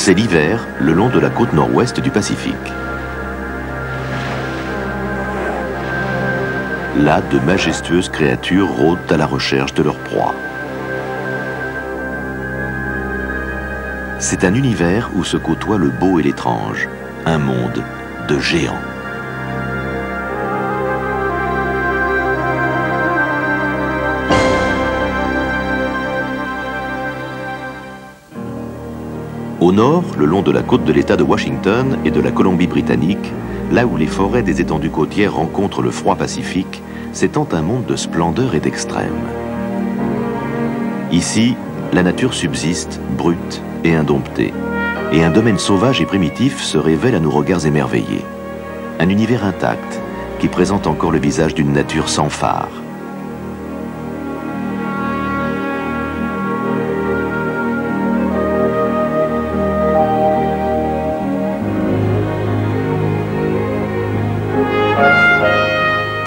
C'est l'hiver, le long de la côte nord-ouest du Pacifique. Là, de majestueuses créatures rôdent à la recherche de leur proie. C'est un univers où se côtoient le beau et l'étrange, un monde de géants. Au nord, le long de la côte de l'État de Washington et de la Colombie-Britannique, là où les forêts des étendues côtières rencontrent le froid pacifique, s'étend un monde de splendeur et d'extrême. Ici, la nature subsiste, brute et indomptée, et un domaine sauvage et primitif se révèle à nos regards émerveillés. Un univers intact qui présente encore le visage d'une nature sans phare.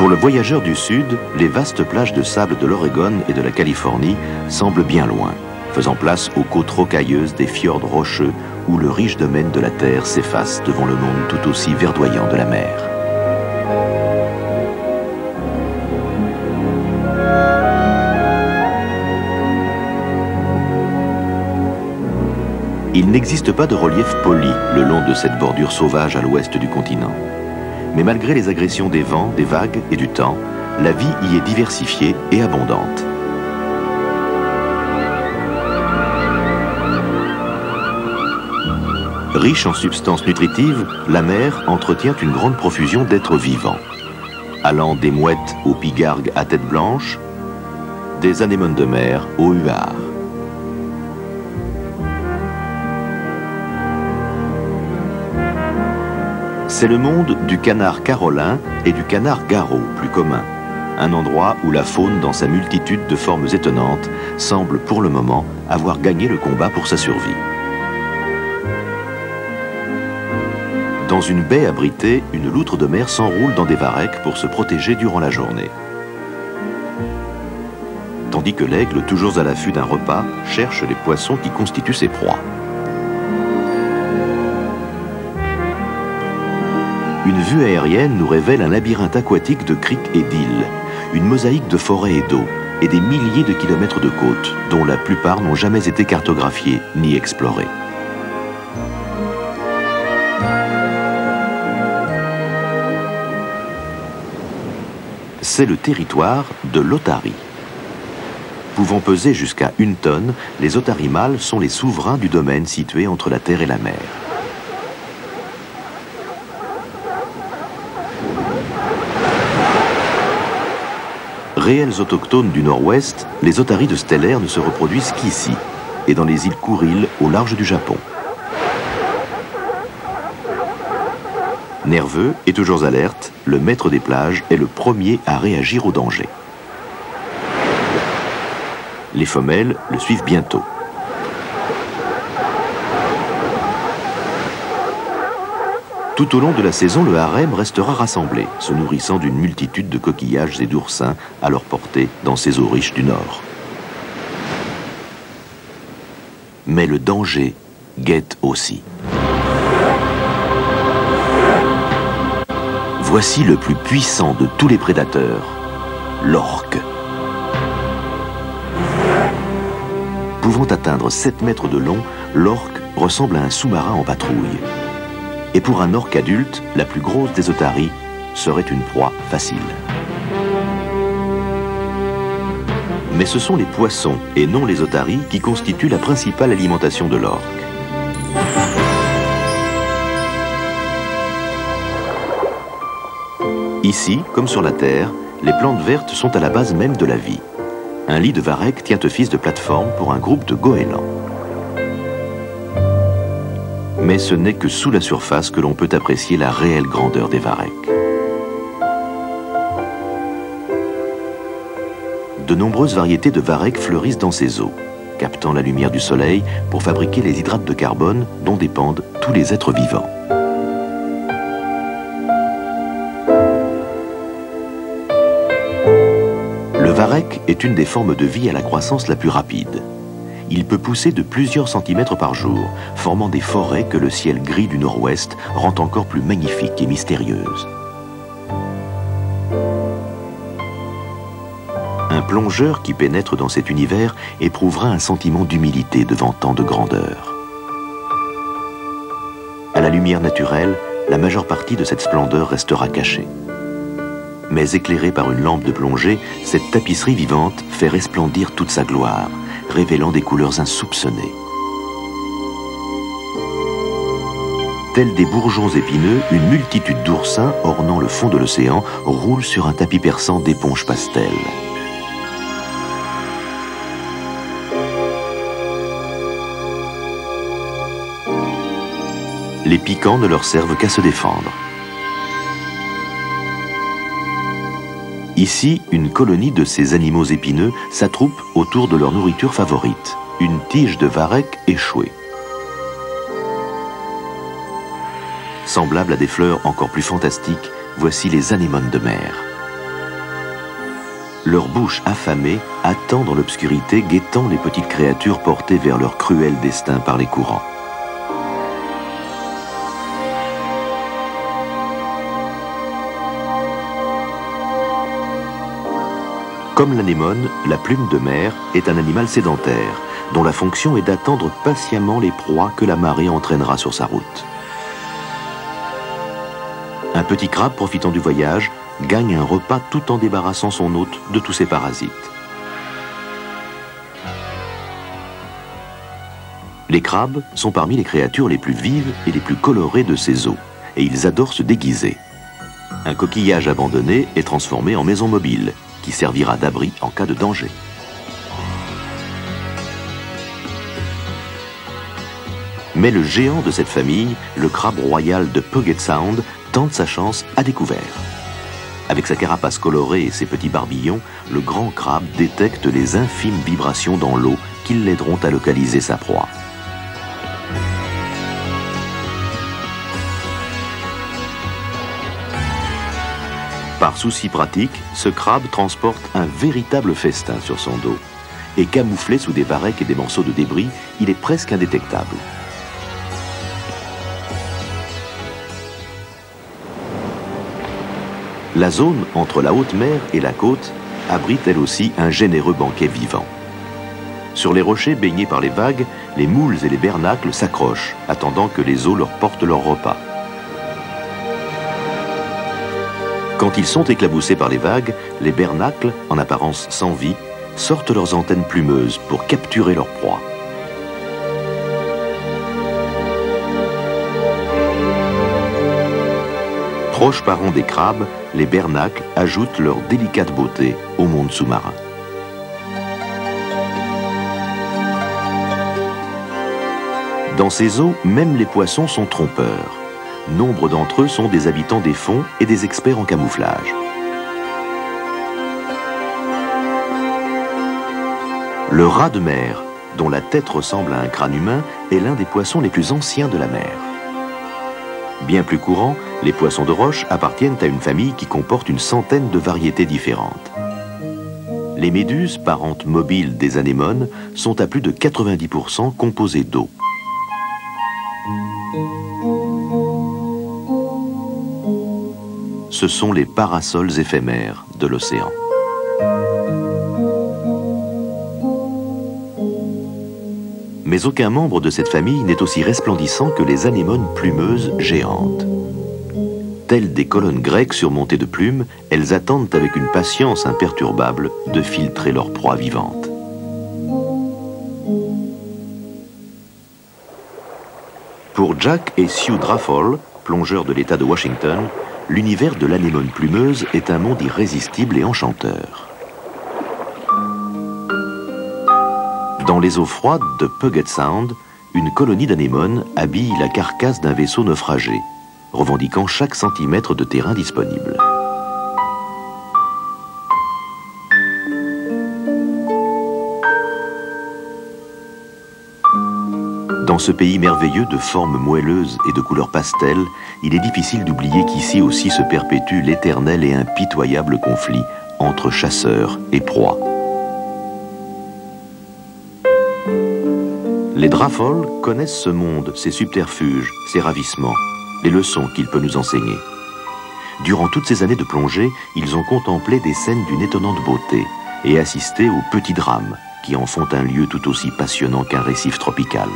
Pour le voyageur du Sud, les vastes plages de sable de l'Oregon et de la Californie semblent bien loin, faisant place aux côtes rocailleuses des fjords rocheux où le riche domaine de la terre s'efface devant le monde tout aussi verdoyant de la mer. Il n'existe pas de relief poli le long de cette bordure sauvage à l'ouest du continent. Mais malgré les agressions des vents, des vagues et du temps, la vie y est diversifiée et abondante. Riche en substances nutritives, la mer entretient une grande profusion d'êtres vivants, allant des mouettes aux pigargues à tête blanche, des anémones de mer aux huards. C'est le monde du canard carolin et du canard garrot, plus commun. Un endroit où la faune, dans sa multitude de formes étonnantes, semble pour le moment avoir gagné le combat pour sa survie. Dans une baie abritée, une loutre de mer s'enroule dans des varechs pour se protéger durant la journée. Tandis que l'aigle, toujours à l'affût d'un repas, cherche les poissons qui constituent ses proies. Une vue aérienne nous révèle un labyrinthe aquatique de criques et d'îles, une mosaïque de forêts et d'eau, et des milliers de kilomètres de côtes, dont la plupart n'ont jamais été cartographiés ni explorés. C'est le territoire de l'Otari. Pouvant peser jusqu'à 1 tonne, les otaries mâles sont les souverains du domaine situé entre la terre et la mer. Réels autochtones du nord-ouest, les otaries de stellaire ne se reproduisent qu'ici, et dans les îles Kuriles au large du Japon. Nerveux et toujours alerte, le maître des plages est le premier à réagir au danger. Les femelles le suivent bientôt. Tout au long de la saison, le harem restera rassemblé, se nourrissant d'une multitude de coquillages et d'oursins à leur portée dans ces eaux riches du nord. Mais le danger guette aussi. Voici le plus puissant de tous les prédateurs, l'orque. Pouvant atteindre 7 mètres de long, l'orque ressemble à un sous-marin en patrouille. Et pour un orque adulte, la plus grosse des otaries serait une proie facile. Mais ce sont les poissons et non les otaries qui constituent la principale alimentation de l'orque. Ici, comme sur la Terre, les plantes vertes sont à la base même de la vie. Un lit de varech tient office de plateforme pour un groupe de goélands. Mais ce n'est que sous la surface que l'on peut apprécier la réelle grandeur des varechs. De nombreuses variétés de varechs fleurissent dans ces eaux, captant la lumière du soleil pour fabriquer les hydrates de carbone dont dépendent tous les êtres vivants. Le varech est une des formes de vie à la croissance la plus rapide. il peut pousser de plusieurs centimètres par jour, formant des forêts que le ciel gris du nord-ouest rend encore plus magnifiques et mystérieuses. Un plongeur qui pénètre dans cet univers éprouvera un sentiment d'humilité devant tant de grandeur. À la lumière naturelle, la majeure partie de cette splendeur restera cachée. Mais éclairée par une lampe de plongée, cette tapisserie vivante fait resplendir toute sa gloire, révélant des couleurs insoupçonnées. Tels des bourgeons épineux, une multitude d'oursins ornant le fond de l'océan roulent sur un tapis perçant d'éponges pastel. Les piquants ne leur servent qu'à se défendre. Ici, une colonie de ces animaux épineux s'attroupe autour de leur nourriture favorite, une tige de varech échouée. Semblables à des fleurs encore plus fantastiques, voici les anémones de mer. Leur bouche affamée attend dans l'obscurité, guettant les petites créatures portées vers leur cruel destin par les courants. Comme l'anémone, la plume de mer est un animal sédentaire, dont la fonction est d'attendre patiemment les proies que la marée entraînera sur sa route. Un petit crabe profitant du voyage gagne un repas tout en débarrassant son hôte de tous ses parasites. Les crabes sont parmi les créatures les plus vives et les plus colorées de ces eaux, et ils adorent se déguiser. Un coquillage abandonné est transformé en maison mobile, qui servira d'abri en cas de danger. Mais le géant de cette famille, le crabe royal de Puget Sound, tente sa chance à découvert. Avec sa carapace colorée et ses petits barbillons, le grand crabe détecte les infimes vibrations dans l'eau qui l'aideront à localiser sa proie. Par souci pratique, ce crabe transporte un véritable festin sur son dos. Et camouflé sous des varechs et des morceaux de débris, il est presque indétectable. La zone entre la haute mer et la côte abrite elle aussi un généreux banquet vivant. Sur les rochers baignés par les vagues, les moules et les bernacles s'accrochent, attendant que les eaux leur portent leur repas. Quand ils sont éclaboussés par les vagues, les bernacles, en apparence sans vie, sortent leurs antennes plumeuses pour capturer leur proie. Proches parents des crabes, les bernacles ajoutent leur délicate beauté au monde sous-marin. Dans ces eaux, même les poissons sont trompeurs. Nombre d'entre eux sont des habitants des fonds et des experts en camouflage. Le rat de mer, dont la tête ressemble à un crâne humain, est l'un des poissons les plus anciens de la mer. Bien plus courant, les poissons de roche appartiennent à une famille qui comporte une centaine de variétés différentes. Les méduses, parentes mobiles des anémones, sont à plus de 90% composées d'eau. Ce sont les parasols éphémères de l'océan. Mais aucun membre de cette famille n'est aussi resplendissant que les anémones plumeuses géantes. Telles des colonnes grecques surmontées de plumes, elles attendent avec une patience imperturbable de filtrer leur proie vivante. Pour Jack et Sue Draffol, plongeurs de l'État de Washington, l'univers de l'anémone plumeuse est un monde irrésistible et enchanteur. Dans les eaux froides de Puget Sound, une colonie d'anémones habille la carcasse d'un vaisseau naufragé, revendiquant chaque centimètre de terrain disponible. Dans ce pays merveilleux de formes moelleuses et de couleurs pastel, il est difficile d'oublier qu'ici aussi se perpétue l'éternel et impitoyable conflit entre chasseurs et proies. Les Drafol connaissent ce monde, ses subterfuges, ses ravissements, les leçons qu'il peut nous enseigner. Durant toutes ces années de plongée, ils ont contemplé des scènes d'une étonnante beauté et assisté aux petits drames qui en font un lieu tout aussi passionnant qu'un récif tropical.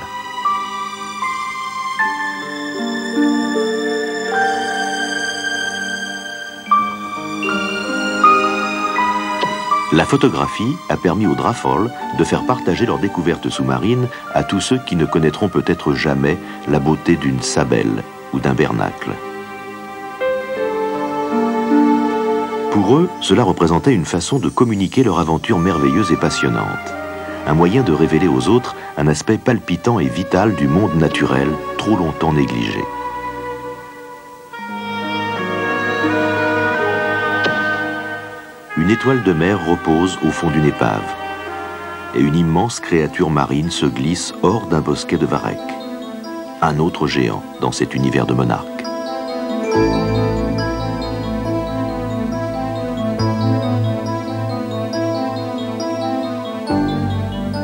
La photographie a permis aux Drafol de faire partager leurs découvertes sous-marines à tous ceux qui ne connaîtront peut-être jamais la beauté d'une sabelle ou d'un bernacle. Pour eux, cela représentait une façon de communiquer leur aventure merveilleuse et passionnante. Un moyen de révéler aux autres un aspect palpitant et vital du monde naturel, trop longtemps négligé. Une étoile de mer repose au fond d'une épave, et une immense créature marine se glisse hors d'un bosquet de varech. Un autre géant dans cet univers de monarques.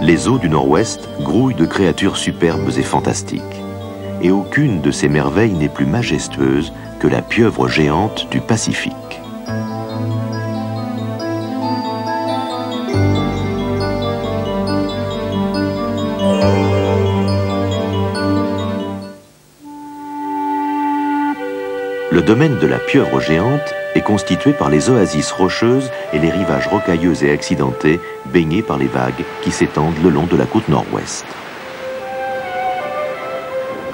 Les eaux du Nord-Ouest grouillent de créatures superbes et fantastiques. Et aucune de ces merveilles n'est plus majestueuse que la pieuvre géante du Pacifique. Le domaine de la pieuvre géante est constitué par les oasis rocheuses et les rivages rocailleux et accidentés baignés par les vagues qui s'étendent le long de la côte nord-ouest.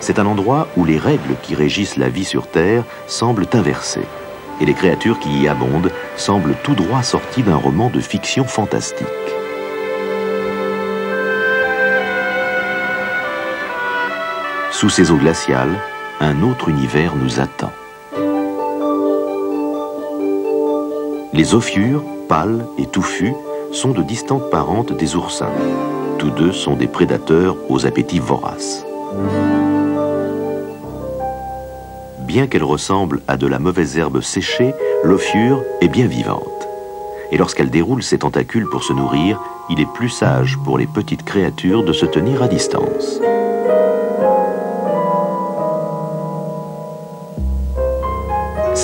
C'est un endroit où les règles qui régissent la vie sur Terre semblent inversées et les créatures qui y abondent semblent tout droit sorties d'un roman de fiction fantastique. Sous ces eaux glaciales, un autre univers nous attend. Les ophiures, pâles et touffus, sont de distantes parentes des oursins. Tous deux sont des prédateurs aux appétits voraces. Bien qu'elle ressemble à de la mauvaise herbe séchée, l'ophure est bien vivante. Et lorsqu'elle déroule ses tentacules pour se nourrir, il est plus sage pour les petites créatures de se tenir à distance.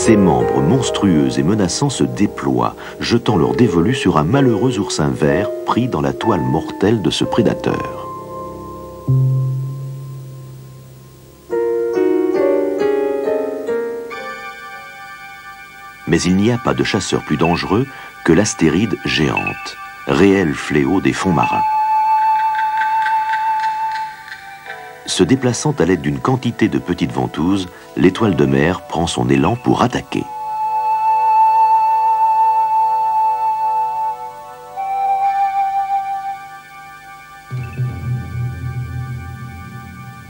Ses membres monstrueux et menaçants se déploient, jetant leur dévolu sur un malheureux oursin vert pris dans la toile mortelle de ce prédateur. Mais il n'y a pas de chasseur plus dangereux que l'astéride géante, réel fléau des fonds marins. Se déplaçant à l'aide d'une quantité de petites ventouses, l'étoile de mer prend son élan pour attaquer.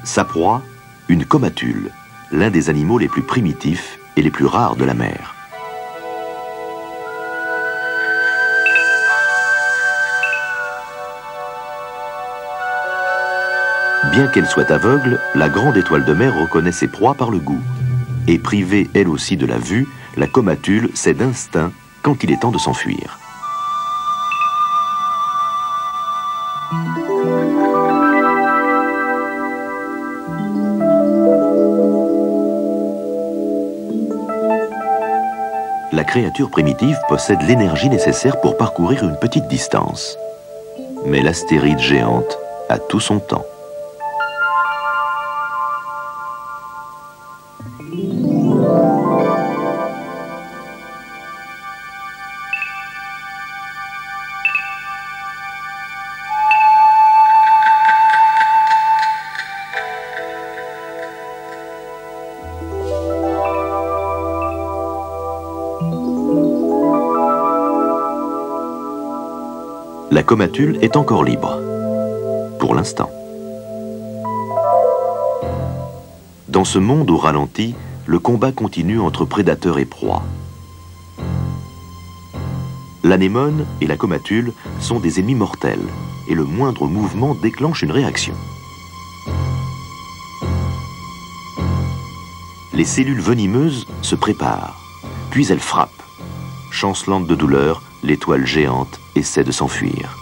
Sa proie, une comatule, l'un des animaux les plus primitifs et les plus rares de la mer. Bien qu'elle soit aveugle, la grande étoile de mer reconnaît ses proies par le goût. Et privée elle aussi de la vue, la comatule sait d'instinct quand il est temps de s'enfuir. La créature primitive possède l'énergie nécessaire pour parcourir une petite distance. Mais l'astéride géante a tout son temps. La comatule est encore libre, pour l'instant. Dans ce monde au ralenti, le combat continue entre prédateurs et proies. L'anémone et la comatule sont des ennemis mortels, et le moindre mouvement déclenche une réaction. Les cellules venimeuses se préparent, puis elles frappent. Chancelante de douleur, l'étoile géante essaie de s'enfuir.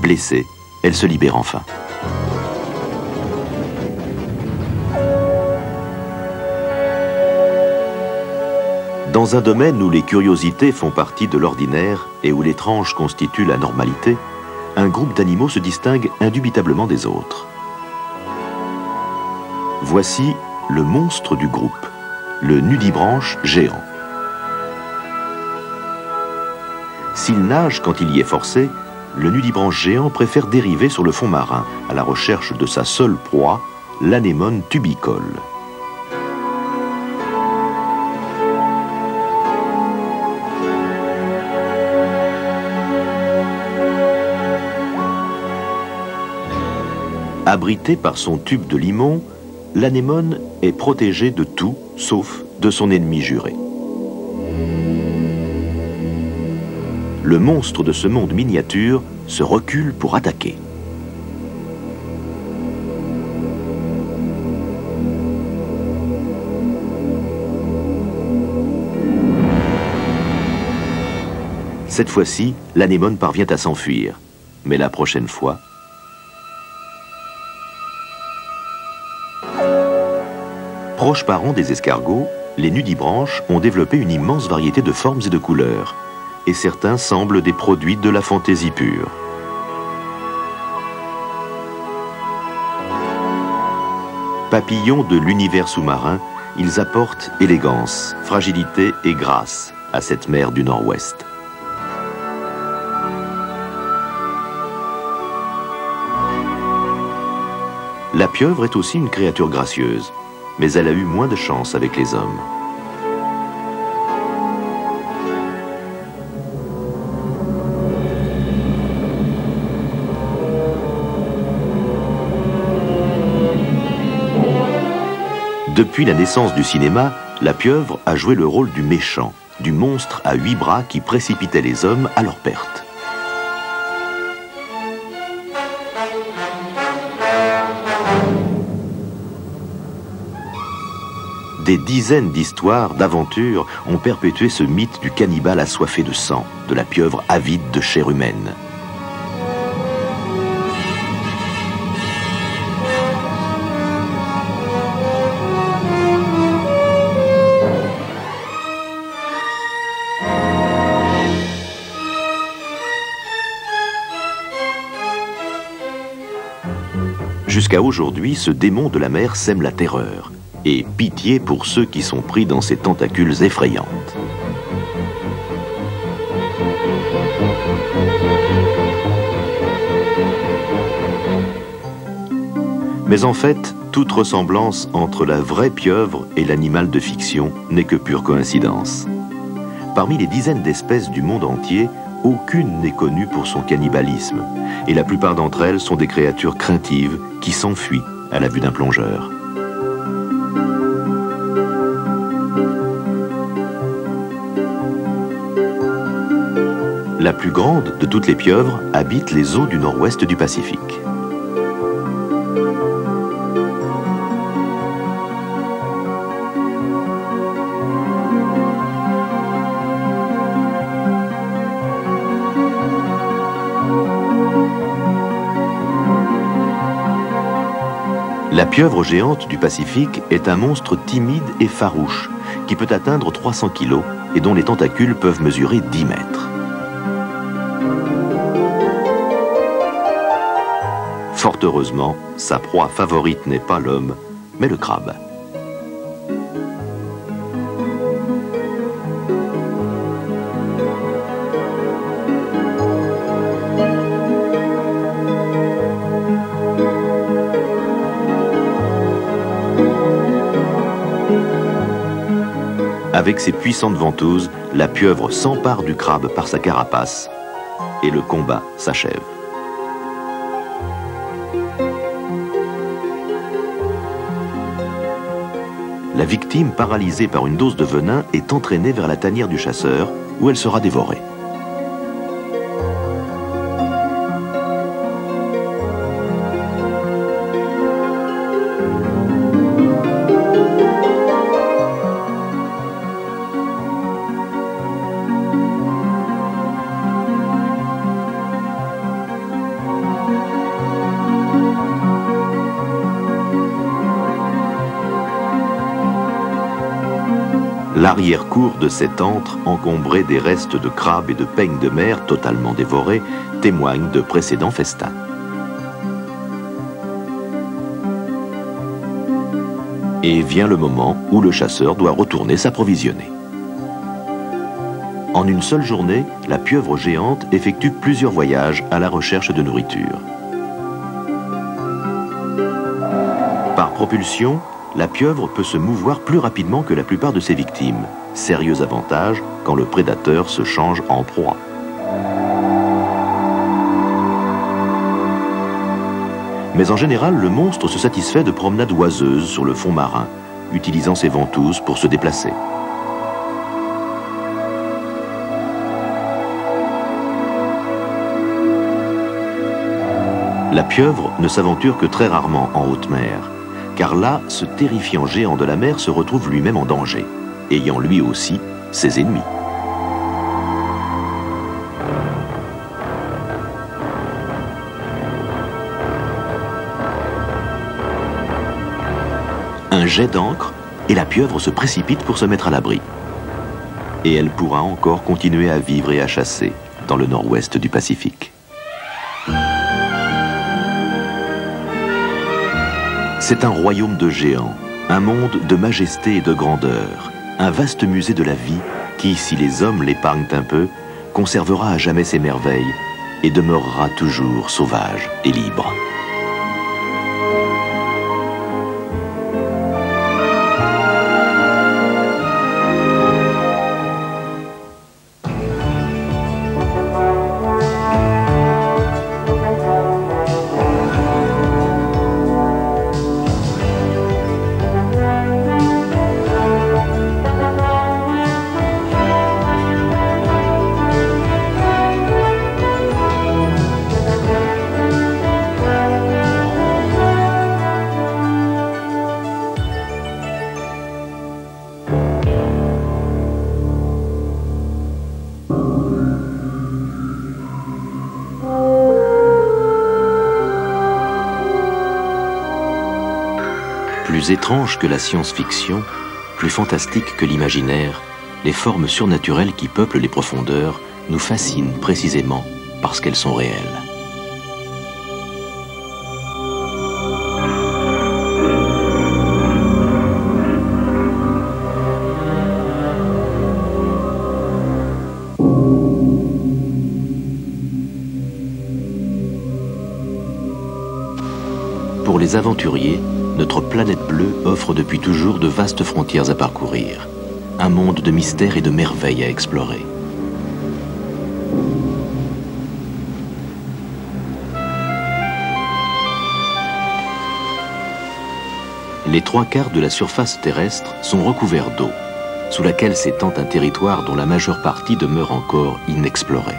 blessée, elle se libère enfin. Dans un domaine où les curiosités font partie de l'ordinaire et où l'étrange constitue la normalité, un groupe d'animaux se distingue indubitablement des autres. Voici le monstre du groupe, le nudibranche géant. S'il nage quand il y est forcé, le nudibranche géant préfère dériver sur le fond marin à la recherche de sa seule proie, l'anémone tubicole. Abrité par son tube de limon, l'anémone est protégée de tout, sauf de son ennemi juré. Le monstre de ce monde miniature se recule pour attaquer. Cette fois-ci, l'anémone parvient à s'enfuir. Mais la prochaine fois... Proches parents des escargots, les nudibranches ont développé une immense variété de formes et de couleurs, et certains semblent des produits de la fantaisie pure. Papillons de l'univers sous-marin, ils apportent élégance, fragilité et grâce à cette mer du Nord-Ouest. La pieuvre est aussi une créature gracieuse, mais elle a eu moins de chance avec les hommes. Depuis la naissance du cinéma, la pieuvre a joué le rôle du méchant, du monstre à 8 bras qui précipitait les hommes à leur perte. Des dizaines d'histoires, d'aventures ont perpétué ce mythe du cannibale assoiffé de sang, de la pieuvre avide de chair humaine. Jusqu'à aujourd'hui, ce démon de la mer sème la terreur. Et pitié pour ceux qui sont pris dans ses tentacules effrayantes. Mais en fait, toute ressemblance entre la vraie pieuvre et l'animal de fiction n'est que pure coïncidence. Parmi les dizaines d'espèces du monde entier, aucune n'est connue pour son cannibalisme, et la plupart d'entre elles sont des créatures craintives qui s'enfuient à la vue d'un plongeur. La plus grande de toutes les pieuvres habite les eaux du nord-ouest du Pacifique. La pieuvre géante du Pacifique est un monstre timide et farouche qui peut atteindre 300 kg et dont les tentacules peuvent mesurer 10 mètres. Fort heureusement, sa proie favorite n'est pas l'homme, mais le crabe. Avec ses puissantes ventouses, la pieuvre s'empare du crabe par sa carapace et le combat s'achève. La victime, paralysée par une dose de venin, est entraînée vers la tanière du chasseur, où elle sera dévorée. L'arrière-cour de cet antre, encombré des restes de crabes et de peignes de mer totalement dévorés, témoigne de précédents festins. Et vient le moment où le chasseur doit retourner s'approvisionner. En une seule journée, la pieuvre géante effectue plusieurs voyages à la recherche de nourriture. Par propulsion, la pieuvre peut se mouvoir plus rapidement que la plupart de ses victimes. Sérieux avantage quand le prédateur se change en proie. Mais en général, le monstre se satisfait de promenades oiseuses sur le fond marin, utilisant ses ventouses pour se déplacer. La pieuvre ne s'aventure que très rarement en haute mer, car là, ce terrifiant géant de la mer se retrouve lui-même en danger, ayant lui aussi ses ennemis. Un jet d'encre et la pieuvre se précipite pour se mettre à l'abri. Et elle pourra encore continuer à vivre et à chasser dans le nord-ouest du Pacifique. C'est un royaume de géants, un monde de majesté et de grandeur, un vaste musée de la vie qui, si les hommes l'épargnent un peu, conservera à jamais ses merveilles et demeurera toujours sauvage et libre. Plus étrange que la science-fiction, plus fantastique que l'imaginaire, les formes surnaturelles qui peuplent les profondeurs nous fascinent précisément parce qu'elles sont réelles. Pour les aventuriers, notre planète bleue offre depuis toujours de vastes frontières à parcourir, un monde de mystères et de merveilles à explorer. Les 3/4 de la surface terrestre sont recouverts d'eau, sous laquelle s'étend un territoire dont la majeure partie demeure encore inexplorée.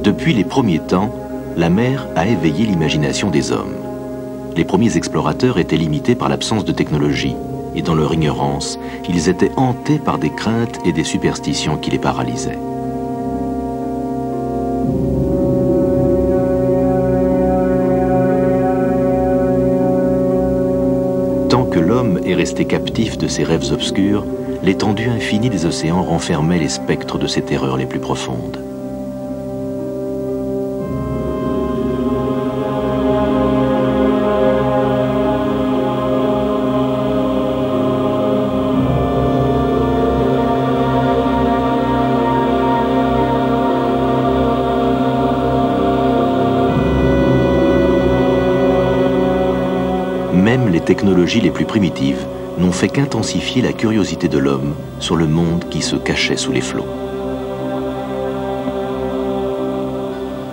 Depuis les premiers temps, la mer a éveillé l'imagination des hommes. Les premiers explorateurs étaient limités par l'absence de technologie, et dans leur ignorance, ils étaient hantés par des craintes et des superstitions qui les paralysaient. Tant que l'homme est resté captif de ses rêves obscurs, l'étendue infinie des océans renfermait les spectres de ses terreurs les plus profondes. Même les technologies les plus primitives n'ont fait qu'intensifier la curiosité de l'homme sur le monde qui se cachait sous les flots.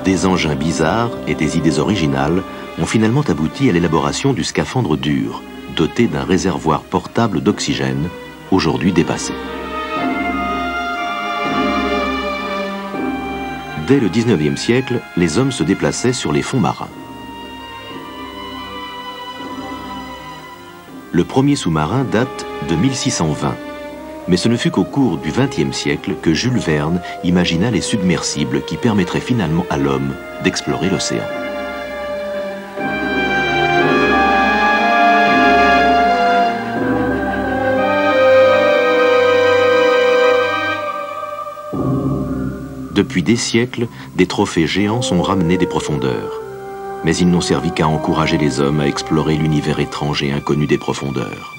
Des engins bizarres et des idées originales ont finalement abouti à l'élaboration du scaphandre dur, doté d'un réservoir portable d'oxygène, aujourd'hui dépassé. Dès le 19e siècle, les hommes se déplaçaient sur les fonds marins. Le premier sous-marin date de 1620, mais ce ne fut qu'au cours du XXe siècle que Jules Verne imagina les submersibles qui permettraient finalement à l'homme d'explorer l'océan. Depuis des siècles, des trophées géants sont ramenés des profondeurs. Mais ils n'ont servi qu'à encourager les hommes à explorer l'univers étrange et inconnu des profondeurs.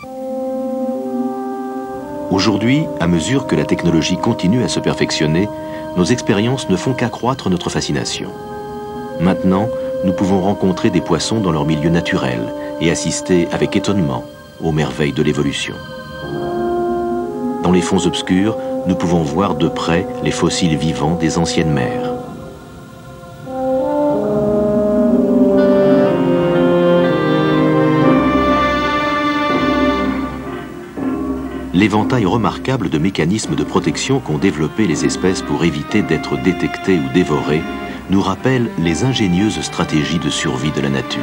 Aujourd'hui, à mesure que la technologie continue à se perfectionner, nos expériences ne font qu'accroître notre fascination. Maintenant, nous pouvons rencontrer des poissons dans leur milieu naturel et assister avec étonnement aux merveilles de l'évolution. Dans les fonds obscurs, nous pouvons voir de près les fossiles vivants des anciennes mers. L'éventail remarquable de mécanismes de protection qu'ont développé les espèces pour éviter d'être détectées ou dévorées nous rappelle les ingénieuses stratégies de survie de la nature.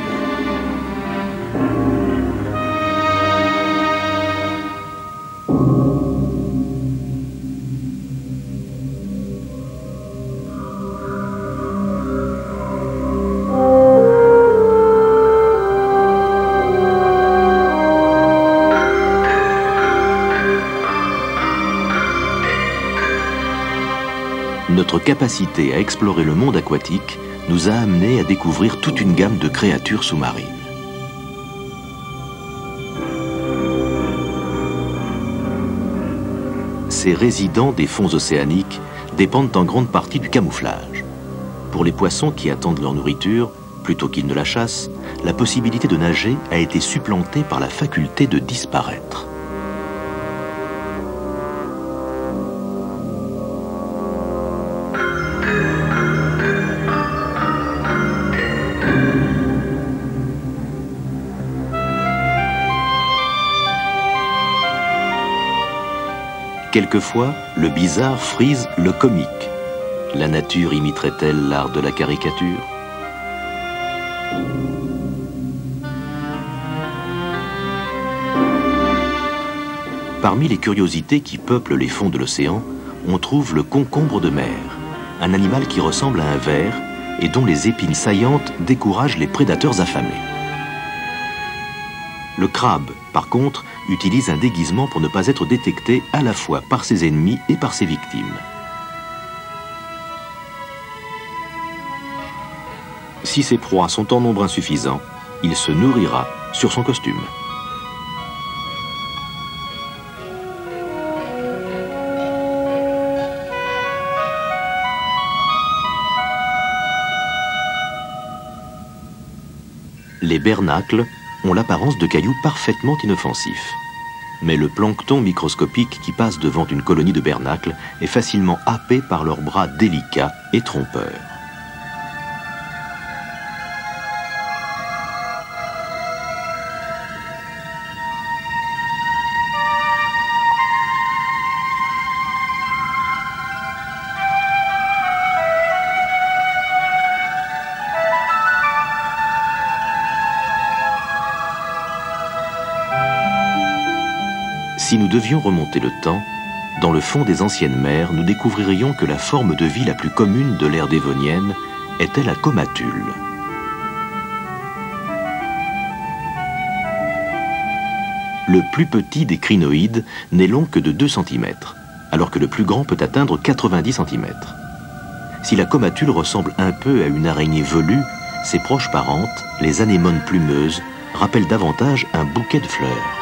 Notre capacité à explorer le monde aquatique nous a amenés à découvrir toute une gamme de créatures sous-marines. Ces résidents des fonds océaniques dépendent en grande partie du camouflage. Pour les poissons qui attendent leur nourriture, plutôt qu'ils ne la chassent, la possibilité de nager a été supplantée par la faculté de disparaître. Quelquefois, le bizarre frise le comique. La nature imiterait-elle l'art de la caricature? Parmi les curiosités qui peuplent les fonds de l'océan, on trouve le concombre de mer, un animal qui ressemble à un ver et dont les épines saillantes découragent les prédateurs affamés. Le crabe, par contre, utilise un déguisement pour ne pas être détecté à la fois par ses ennemis et par ses victimes. Si ses proies sont en nombre insuffisant, il se nourrira sur son costume. Les bernacles ont l'apparence de cailloux parfaitement inoffensifs. Mais le plancton microscopique qui passe devant une colonie de bernacles est facilement happé par leurs bras délicats et trompeurs. Si nous devions remonter le temps, dans le fond des anciennes mers, nous découvririons que la forme de vie la plus commune de l'ère dévonienne était la comatule. Le plus petit des crinoïdes n'est long que de 2 cm, alors que le plus grand peut atteindre 90 cm. Si la comatule ressemble un peu à une araignée velue, ses proches parentes, les anémones plumeuses, rappellent davantage un bouquet de fleurs.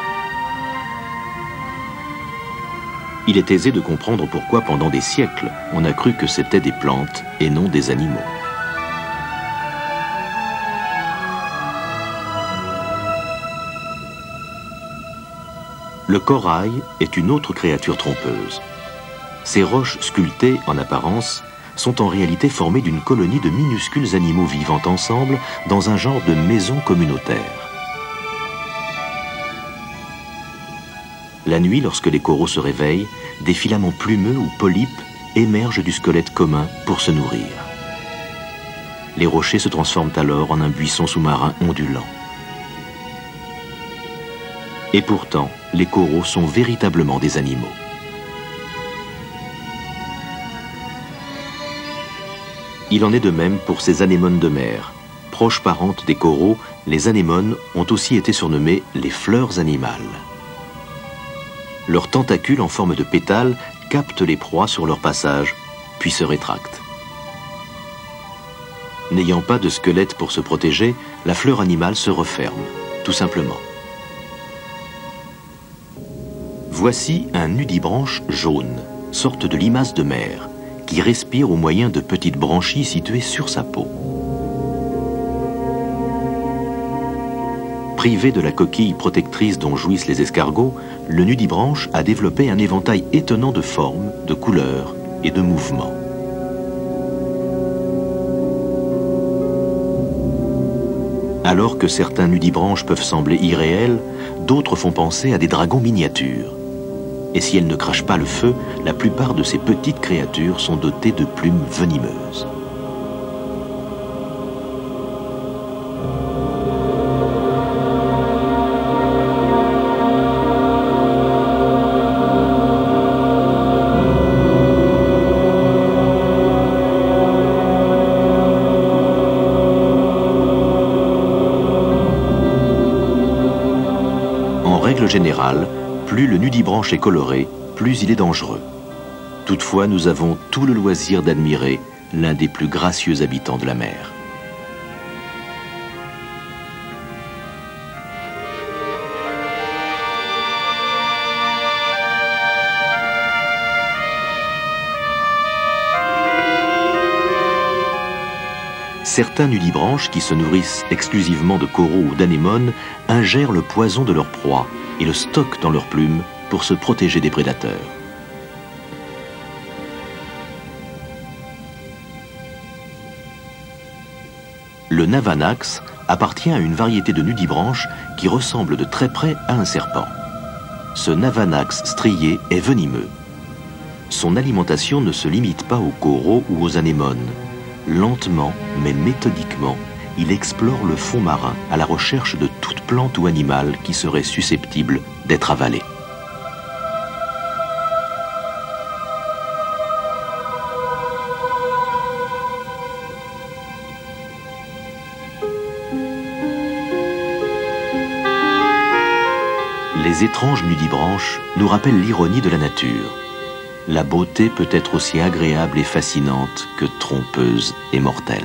Il est aisé de comprendre pourquoi pendant des siècles, on a cru que c'était des plantes et non des animaux. Le corail est une autre créature trompeuse. Ces roches sculptées en apparence sont en réalité formées d'une colonie de minuscules animaux vivant ensemble dans un genre de maison communautaire. La nuit, lorsque les coraux se réveillent, des filaments plumeux ou polypes émergent du squelette commun pour se nourrir. Les rochers se transforment alors en un buisson sous-marin ondulant. Et pourtant, les coraux sont véritablement des animaux. Il en est de même pour ces anémones de mer. Proches parentes des coraux, les anémones ont aussi été surnommées les fleurs animales. Leurs tentacules en forme de pétales captent les proies sur leur passage puis se rétracte. N'ayant pas de squelette pour se protéger, la fleur animale se referme, tout simplement. Voici un nudibranche jaune, sorte de limace de mer, qui respire au moyen de petites branchies situées sur sa peau. Privé de la coquille protectrice dont jouissent les escargots, le nudibranche a développé un éventail étonnant de formes, de couleurs et de mouvements. Alors que certains nudibranches peuvent sembler irréels, d'autres font penser à des dragons miniatures. Et si elles ne crachent pas le feu, la plupart de ces petites créatures sont dotées de plumes venimeuses. En règle générale, plus le nudibranche est coloré, plus il est dangereux. Toutefois, nous avons tout le loisir d'admirer l'un des plus gracieux habitants de la mer. Certains nudibranches qui se nourrissent exclusivement de coraux ou d'anémones ingèrent le poison de leur proie et le stockent dans leurs plumes pour se protéger des prédateurs. Le navanax appartient à une variété de nudibranche qui ressemble de très près à un serpent. Ce navanax strié est venimeux. Son alimentation ne se limite pas aux coraux ou aux anémones. Lentement, mais méthodiquement, il explore le fond marin à la recherche de toute plante ou animal qui serait susceptible d'être avalé. Les étranges nudibranches nous rappellent l'ironie de la nature. La beauté peut être aussi agréable et fascinante que trompeuse et mortelle.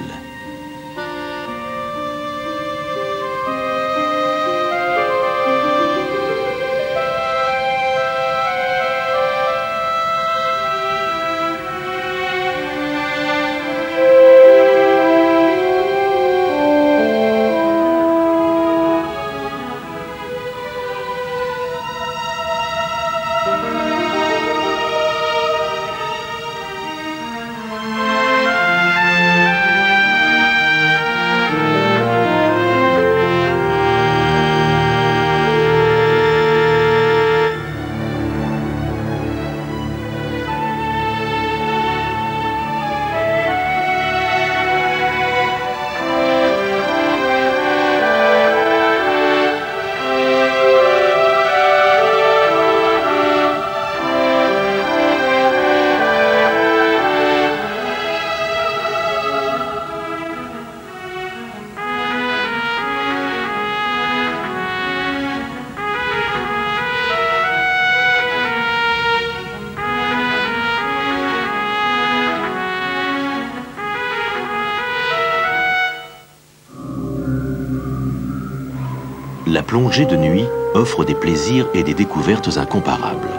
La plongée de nuit offre des plaisirs et des découvertes incomparables.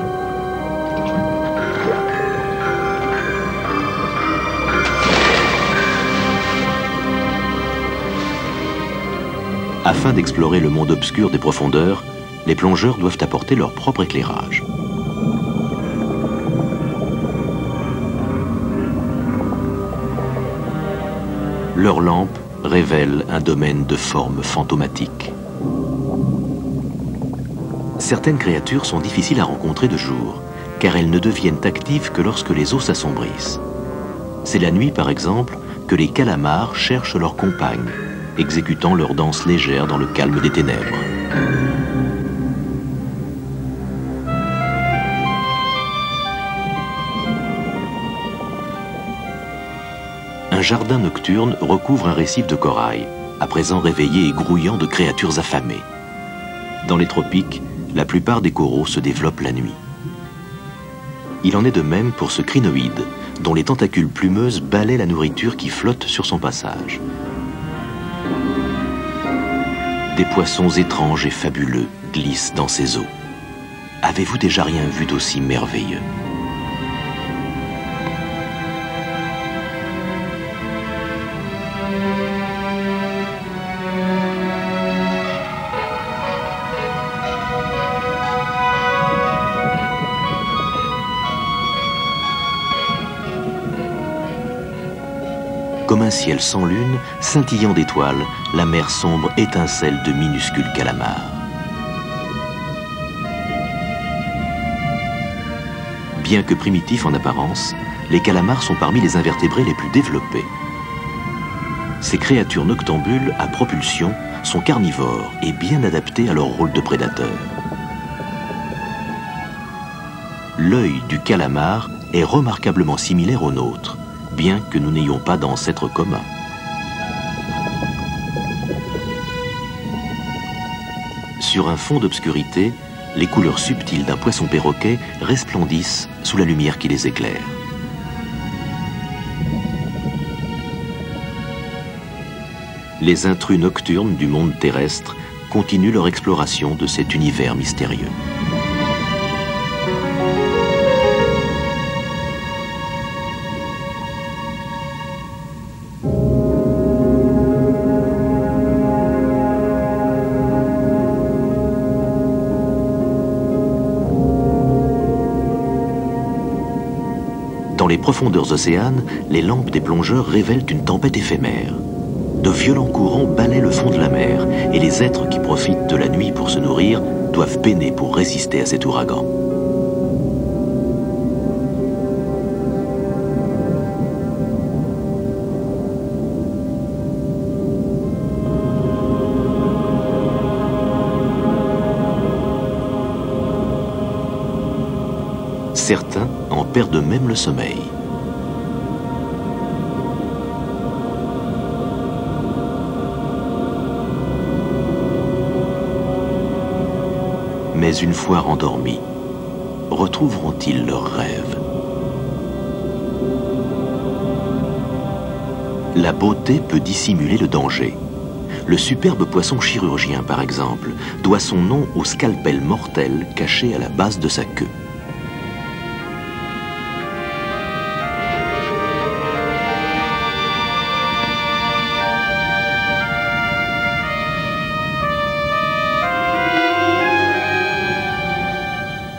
Afin d'explorer le monde obscur des profondeurs, les plongeurs doivent apporter leur propre éclairage. Leurs lampes révèlent un domaine de formes fantomatiques. Certaines créatures sont difficiles à rencontrer de jour, car elles ne deviennent actives que lorsque les eaux s'assombrissent. C'est la nuit, par exemple, que les calamars cherchent leurs compagnes, exécutant leur danse légère dans le calme des ténèbres. Un jardin nocturne recouvre un récif de corail, à présent réveillé et grouillant de créatures affamées. Dans les tropiques, la plupart des coraux se développent la nuit. Il en est de même pour ce crinoïde, dont les tentacules plumeuses balaient la nourriture qui flotte sur son passage. Des poissons étranges et fabuleux glissent dans ces eaux. Avez-vous déjà rien vu d'aussi merveilleux ? Comme un ciel sans lune, scintillant d'étoiles, la mer sombre étincelle de minuscules calamars. Bien que primitifs en apparence, les calamars sont parmi les invertébrés les plus développés. Ces créatures noctambules à propulsion sont carnivores et bien adaptées à leur rôle de prédateurs. L'œil du calamar est remarquablement similaire au nôtre, bien que nous n'ayons pas d'ancêtres communs. Sur un fond d'obscurité, les couleurs subtiles d'un poisson perroquet resplendissent sous la lumière qui les éclaire. Les intrus nocturnes du monde terrestre continuent leur exploration de cet univers mystérieux. Dans les profondeurs océanes, les lampes des plongeurs révèlent une tempête éphémère. De violents courants balaient le fond de la mer et les êtres qui profitent de la nuit pour se nourrir doivent peiner pour résister à cet ouragan. Certains en perdent même le sommeil. Mais une fois rendormis, retrouveront-ils leurs rêves? La beauté peut dissimuler le danger. Le superbe poisson chirurgien, par exemple, doit son nom au scalpel mortel caché à la base de sa queue.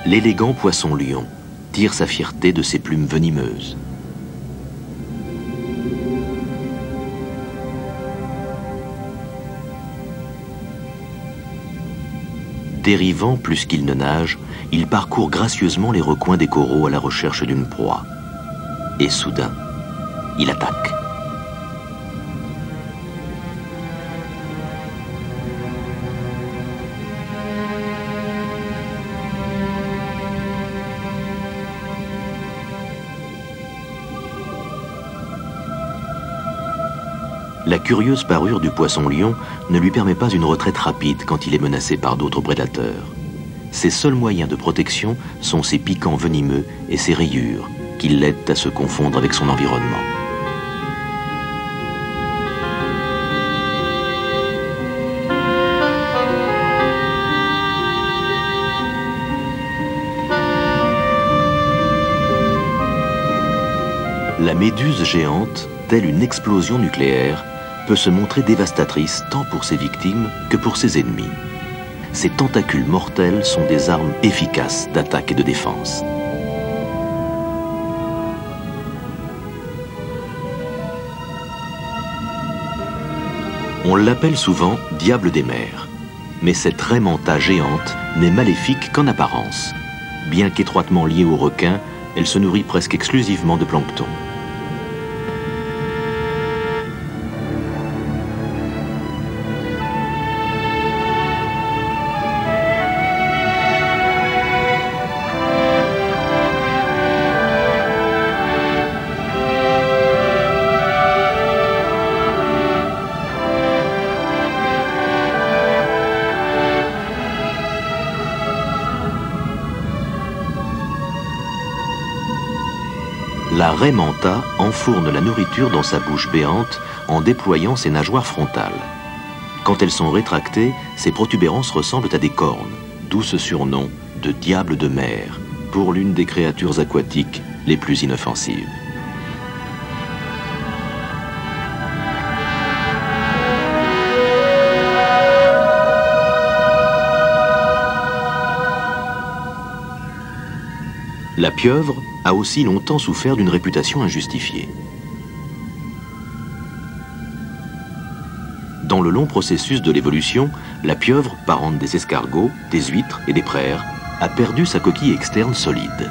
L'élégant poisson-lion tire sa fierté de ses plumes venimeuses. Dérivant plus qu'il ne nage, il parcourt gracieusement les recoins des coraux à la recherche d'une proie. Et soudain, il attaque. La curieuse parure du poisson-lion ne lui permet pas une retraite rapide quand il est menacé par d'autres prédateurs. Ses seuls moyens de protection sont ses piquants venimeux et ses rayures, qui l'aident à se confondre avec son environnement. La méduse géante, telle une explosion nucléaire, peut se montrer dévastatrice tant pour ses victimes que pour ses ennemis. Ses tentacules mortels sont des armes efficaces d'attaque et de défense. On l'appelle souvent diable des mers, mais cette raie manta géante n'est maléfique qu'en apparence. Bien qu'étroitement liée aux requins, elle se nourrit presque exclusivement de plancton. La raie manta enfourne la nourriture dans sa bouche béante en déployant ses nageoires frontales. Quand elles sont rétractées, ces protubérances ressemblent à des cornes, d'où ce surnom de diable de mer, pour l'une des créatures aquatiques les plus inoffensives. La pieuvre a aussi longtemps souffert d'une réputation injustifiée. Dans le long processus de l'évolution, la pieuvre, parente des escargots, des huîtres et des praires, a perdu sa coquille externe solide.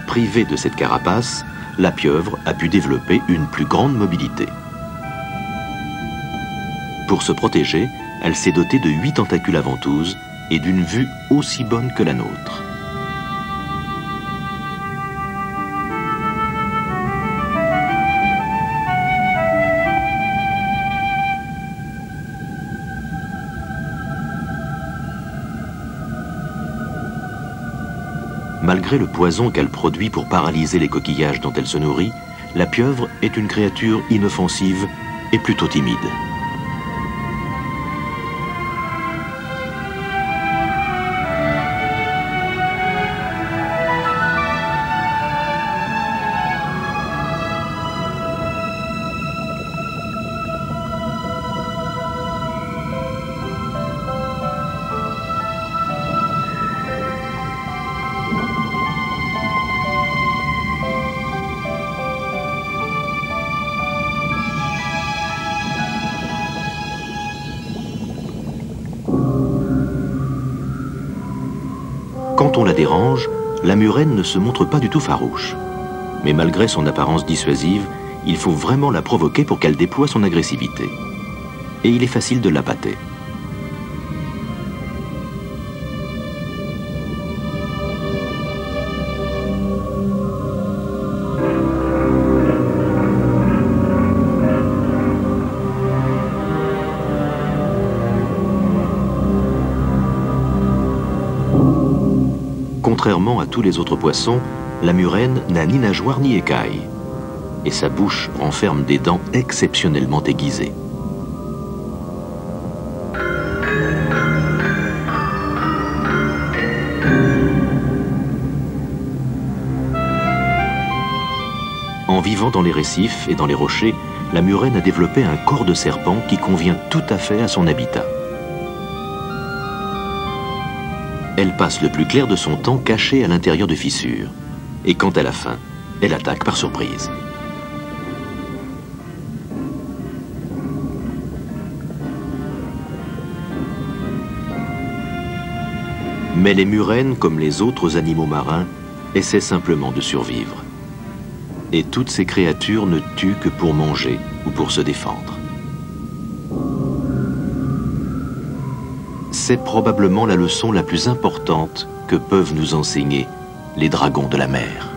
Privée de cette carapace, la pieuvre a pu développer une plus grande mobilité. Pour se protéger, elle s'est dotée de 8 tentacules à ventouses et d'une vue aussi bonne que la nôtre. Malgré le poison qu'elle produit pour paralyser les coquillages dont elle se nourrit, la pieuvre est une créature inoffensive et plutôt timide. Quand on la dérange, la murène ne se montre pas du tout farouche. Mais malgré son apparence dissuasive, il faut vraiment la provoquer pour qu'elle déploie son agressivité. Et il est facile de l'appâter. Contrairement à tous les autres poissons, la murène n'a ni nageoire ni écailles. Et sa bouche renferme des dents exceptionnellement aiguisées. En vivant dans les récifs et dans les rochers, la murène a développé un corps de serpent qui convient tout à fait à son habitat. Elle passe le plus clair de son temps cachée à l'intérieur de fissures. Et quand elle a faim, elle attaque par surprise. Mais les murènes, comme les autres animaux marins, essaient simplement de survivre. Et toutes ces créatures ne tuent que pour manger ou pour se défendre. C'est probablement la leçon la plus importante que peuvent nous enseigner les dragons de la mer.